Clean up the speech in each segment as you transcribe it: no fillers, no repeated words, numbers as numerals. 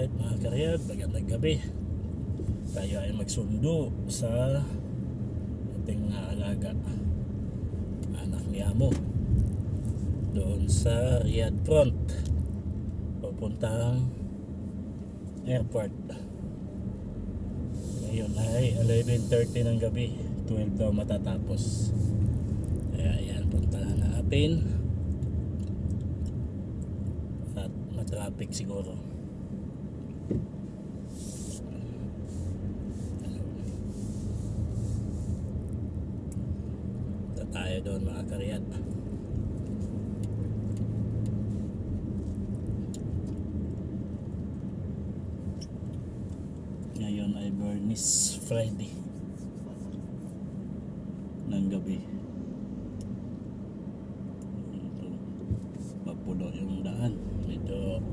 Alright mga karyad, magandang gabi. Tayo ay magsundo sa ating mga alaga, anak ni Amo, doon sa Riyadh Front, papuntang airport. Ngayon ay 11:30 ng gabi, 12 daw matatapos. Kaya yan, puntahan natin. At matraffic siguro. Tayo doon mga karyat. Ngayon ay Bernice Friday ng gabi. Ito, mapuno yung daan, medyo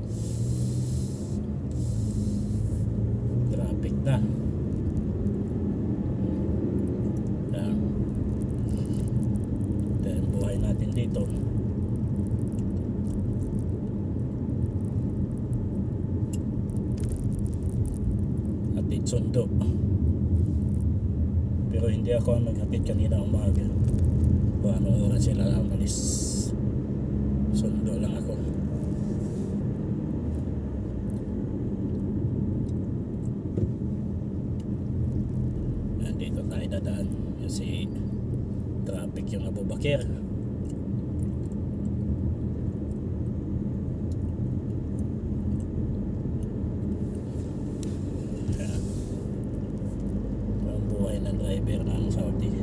traffic na. Buhay natin dito. Hatid sundo. Pero hindi ako ang naghatid kanina umaga. Kung anong oras sila umalis, sundo lang ako. Nandito tayo dadaan kasi traffic yung Abu Bakr. Ang buhay ng driver ng Saudi.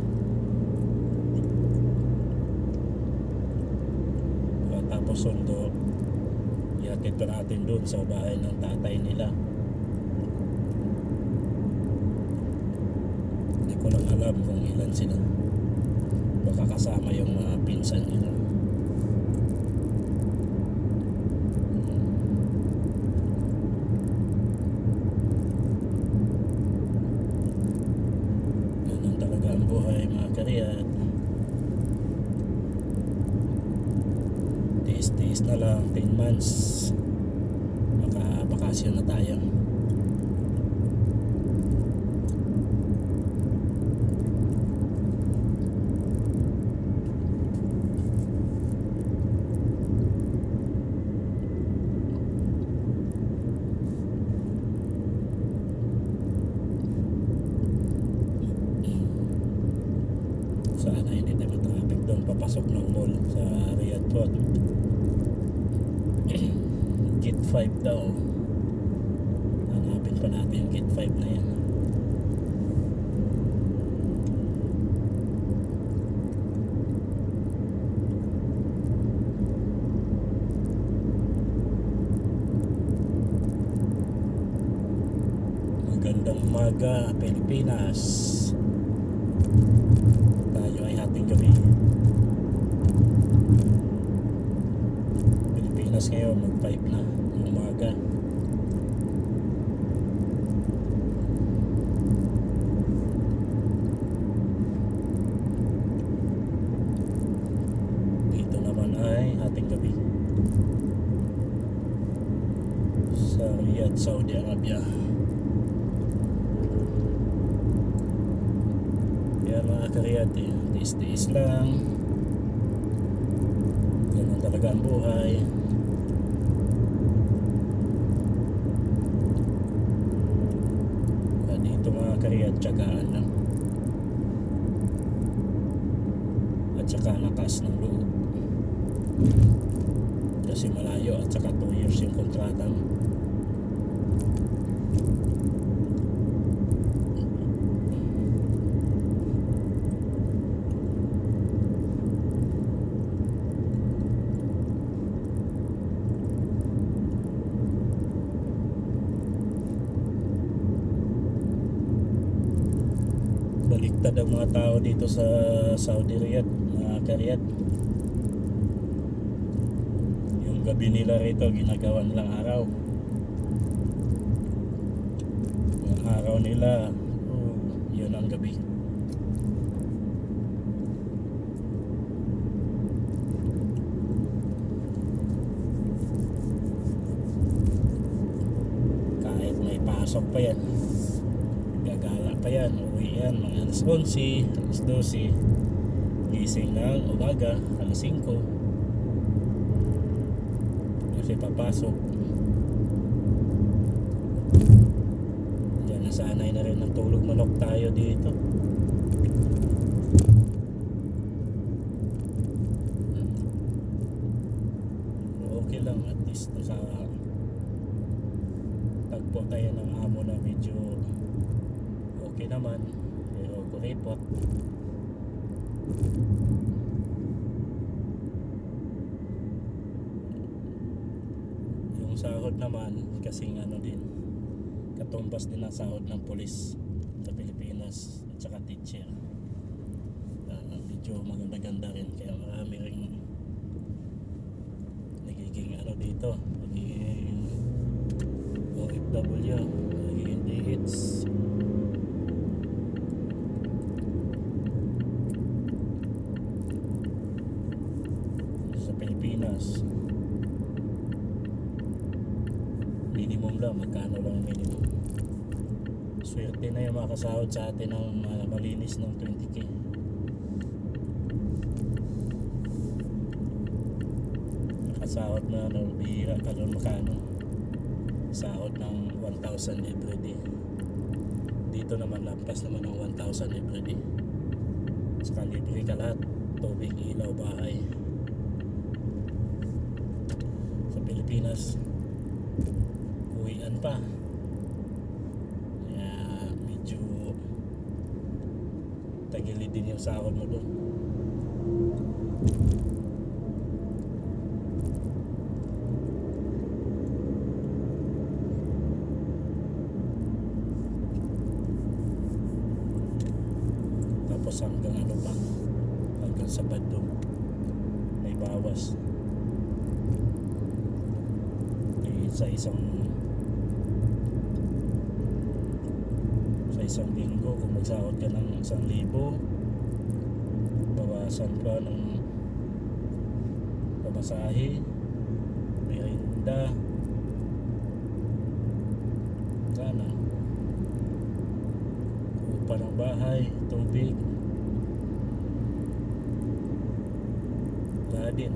Tapos sundo, ihatid pa natin doon sa bahay ng tatay nila. Hindi ko lang alam kung ilan sila. Baka kasama yung mga pinsan nila. Ganun talaga ang buhay mga karyat. Tiis-tiis na lang, 10 months makabakasyon na tayo. Sana hindi tayo matraffic doon papasok ng mall sa Riyadh Front. Gate 5 daw. Hanapin pa natin yung Gate 5 na yan. Magandang umaga Pilipinas. Tayo ay hating gabi. Pilipinas ngayon mag 5 na ng umaga. Dito naman ay hating gabi sa Riyadh, Saudi Arabia. Kaya mga karyat, tiis-tiis lang. Ganun talaga ang buhay. Dito mga karyat, tiyagaan lang. At saka lakas ng loob. Kasi malayo at saka 2 years yung kontrata mo. Baliktad ang mga tao dito sa Saudi Riyadh, mga karyat. Yung gabi nila rito ginagawa nilang araw. Yung araw nila, yun ang gabi. papasok pa yan, gagala pa yan, uwi yan mga alas 11, alas 12, gising ng umaga alas 5 kasi papasok. Diyan nasanay na rin ng tulog manok tayo dito. Okay lang, at least sa tagpo tayo ng amo na medyo okay naman, pero kuripot. Yung sahod naman kasing ano din, katumbas din ang sahod ng pulis sa Pilipinas at saka teacher. Medyo maganda-ganda rin, kaya marami rin nagiging ano dito, nagiging OFW, nagiging DHs. Sa Pilipinas minimum lang, magkano lang ang minimum. Swerte na yung makasahod sa atin ng malinis ng 20k. Nakasahod na bihira ka doon makano, sahod ng 1,000 everyday. Dito naman lampas naman ng 1,000 everyday. Saka libre ka lahat, tubig, ilaw, bahay. Sa Pilipinas uwian pa, kaya medyo tagilid din yung sahod mo doon. Tapos hanggang ano pa, hanggang Sabado may bawas. Sa isang linggo kung magsahod ka ng 1,000, bawasan ka ng pamasahe, merienda, sana upa ng bahay, tubig, lahat din.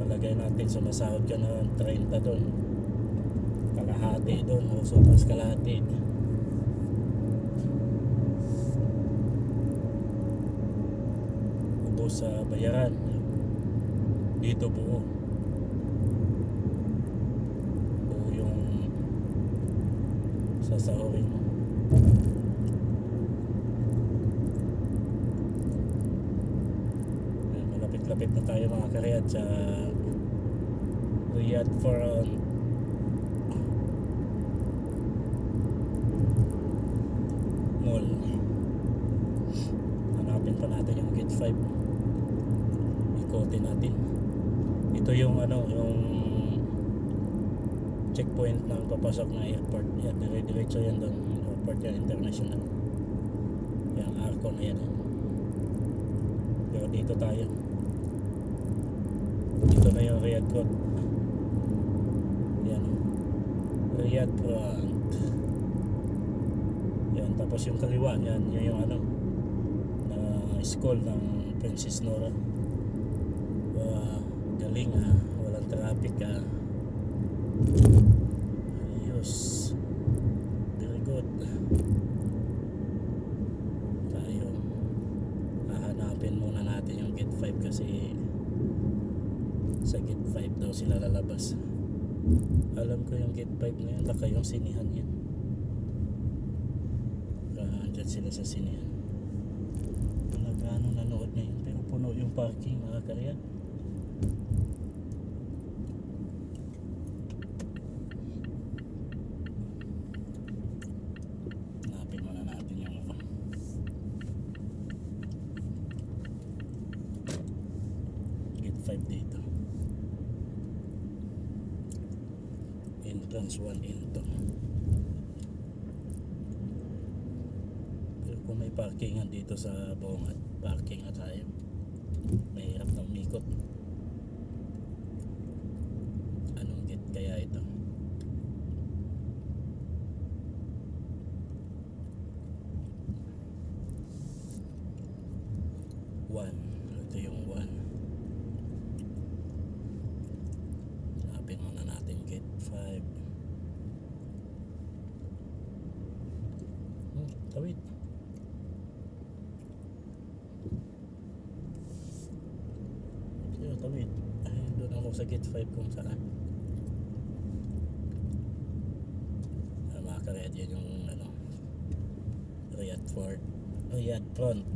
Palagay natin sumasahod ka ng 30 doon, kalahati doon o sopas kalahati, ubos sa bayaran. Dito buo yung sasahurin mo. Malapit-lapit na tayo mga karyat sa Riyadh Front Mall. Hanapin pa natin yung Gate 5, ikotin natin. Ito yung ano, yung checkpoint ng papasok na airport. Yan, dire-diretso yan doon, airport yan, international. Yung arco na yan. Pero dito tayo, dito na yung Riyadh Front. Yan, Riyadh Front. Yan, tapos yung kaliwa yan, yun yung ano, na school ng Princess Nora. Galing walang traffic ayos, very good. Tayo hahanapin muna natin yung Gate 5 kasi sa Gate 5 daw sila lalabas. Alam ko yung Gate 5 na yun, baka yung sinihan yan. Andyan sila sa sinihan. Ano nanood na yun, pero puno yung parking mga karya. Hanapin muna natin yung Gate 5 dito. Entrance 1 into. Pero kung may parkingan dito sa buong at parking at tayo, mahirap na umikot. Anong gate kaya ito? Tawid. Sige, tawid. Ay, doon ako sa gate 5 kung saan. Mga kared, yan yung ano, Riyadh Fort, Riyadh Front.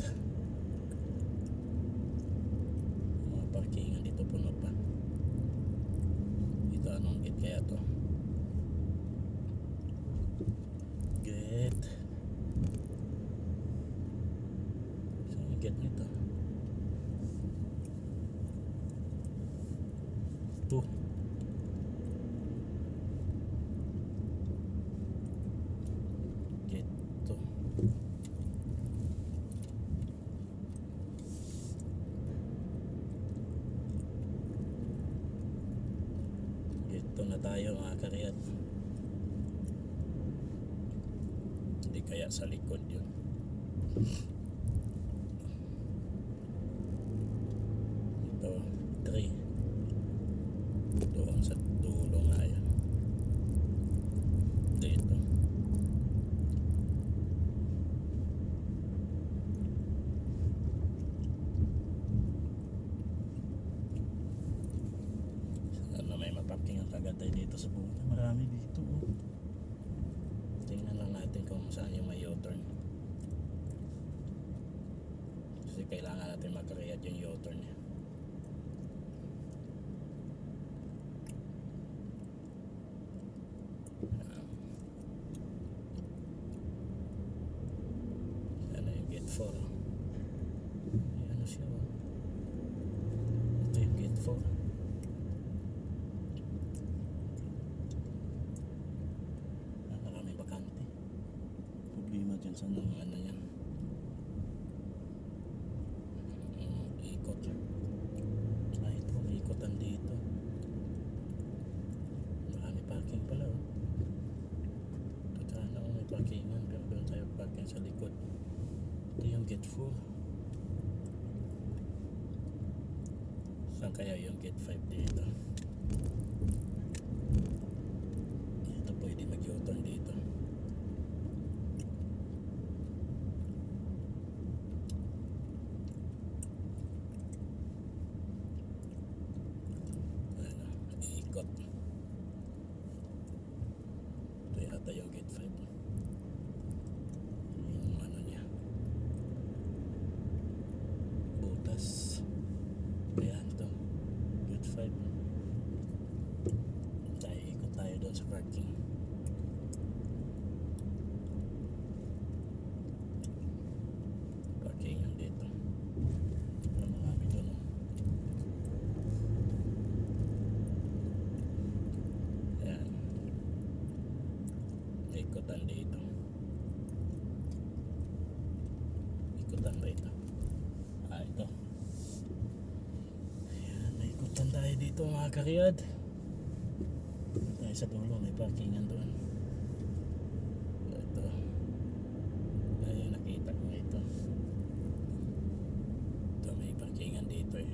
Mga parkingan dito puno pa. Ito anong gate kaya to? Gate. Saan yung gate nito? Ito. Gate to. Dito na tayo mga karyat. Hindi kaya sa likod yun. Ito 3. Doon sa dulo nga yan. Dito. Sana may maparking ang kagad tayo dito sa buta. Marami dito oh. Tingnan lang natin kung saan yung may U-turn. Kasi kailangan natin mag-create yung U-turn niya. Sana yung gate 4. Ay, ano siya oh. Ito yung gate 4. Maraming bakante. Problema dyan sa ano yan. Ikot. Ay, ito, ikotan dito. Marami parking pala oh. Sana may parkingan pero doon tayo parking sa likod. Ito yung gate 4. Saan kaya yung gate 5 dito? Ito pwede mag-U-turn dito. Ano, ikot. Ito yata yung gate 5. Yung ano niya. Butas. Ayan to. Gate 5. Tayo ikot tayo doon sa parking. Parking yan dito. Marami doon oh. Ayan. Ikotan dito. Ikotan dito. Ito. Ayan, naikutan tayo dito mga karyad. Tayo sa dulo, may parkingan doon. Ito. Ayan, nakita ko ito. Ito, may parkingan dito eh.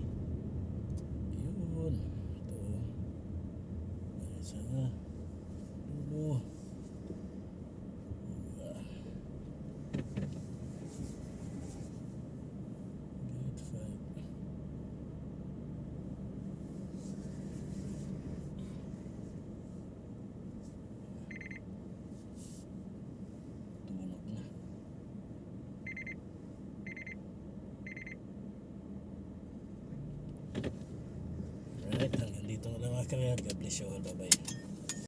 Yun. Ito. Ayan sa dulo. Gate 5. Tunog na. Alright, hanggang dito na lang mga karyad. God bless you all. Bye bye.